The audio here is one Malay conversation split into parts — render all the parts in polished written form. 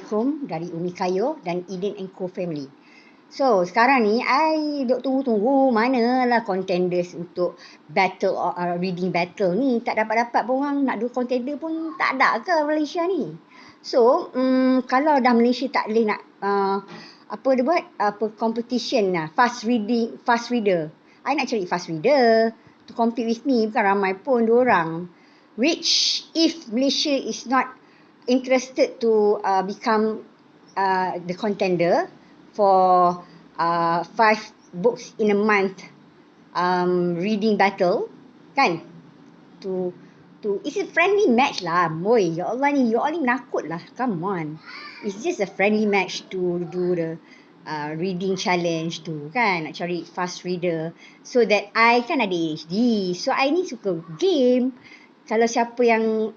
Home dari Umi Kayo dan Eden and Co family. So sekarang ni I duk tunggu-tunggu manalah contenders untuk battle reading battle ni. Tak dapat-dapat pun orang nak dua contender pun tak ada ke Malaysia ni. So kalau dah Malaysia tak boleh nak apa dia buat competition lah, fast reader. I nak cari fast reader to compete with me, bukan ramai pun 2 orang. Which if Malaysia is not interested to become the contender for 5 books in a month reading battle, kan? To it's a friendly match lah, boy. Ya Allah ni, you all ni menakut lah. Come on. It's just a friendly match to do the reading challenge tu, kan? Nak cari fast reader. So that I kan ada ADHD. So I ni suka game. Kalau siapa yang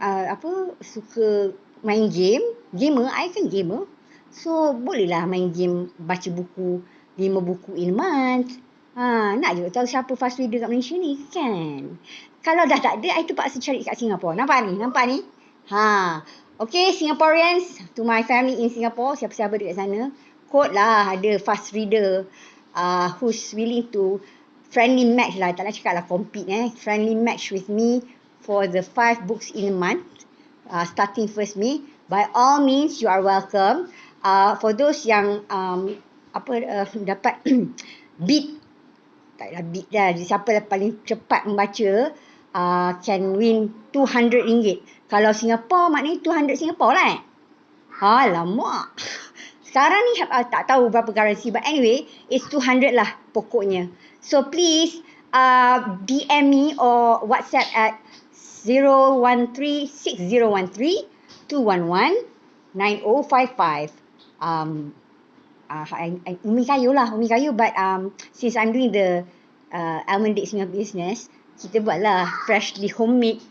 suka main game, gamer, I kan gamer. So bolehlah main game, baca buku 5 buku in a month. Nak juga tahu siapa fast reader kat Malaysia ni, kan? Kalau dah tak ada, I terpaksa cari kat Singapore. Nampak ni? Okay, Singaporeans, to my family in Singapore, siapa-siapa dekat sana, quote lah ada fast reader who's willing to friendly match lah, tak nak cakap lah compete, friendly match with me for the 5 books in a month, starting 1st May. By all means, you are welcome. For those yang dapat beat, taklah beat dah, siapa paling cepat membaca can win RM200. Kalau Singapore maknanya 200 Singapore lah. Alamak. Sekarang ni tak tahu berapa currency, but anyway, it's 200 lah pokoknya. So please DM me or WhatsApp at 013-6013-211-9055. Umi Kayu, but since I'm doing the almond dates milk business, kita buatlah freshly homemade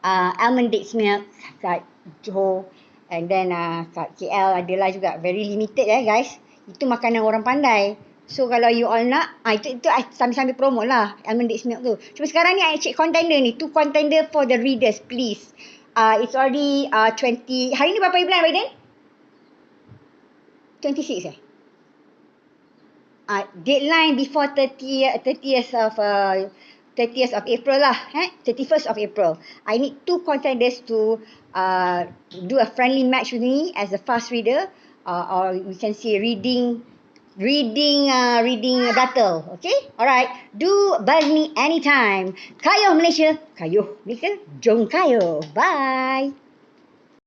almond dates milk kat Johor, and then kat KL adalah juga, very limited guys. Itu makanan orang pandai. So kalau you all nak, itu sambil-sambil promote lah almond dates milk tu. Cuma sekarang ni I check contender ni, 2 contender for the readers, please. It's already 20, hari ni berapa bulan Biden? 26 deadline before 30th of April lah, 31st of April. I need 2 contenders to do a friendly match with me as a fast reader, or we can say reading battle. Okay, alright, do buzz me anytime. Kayo Malaysia, kayo Malaysia, jom kayo. Bye.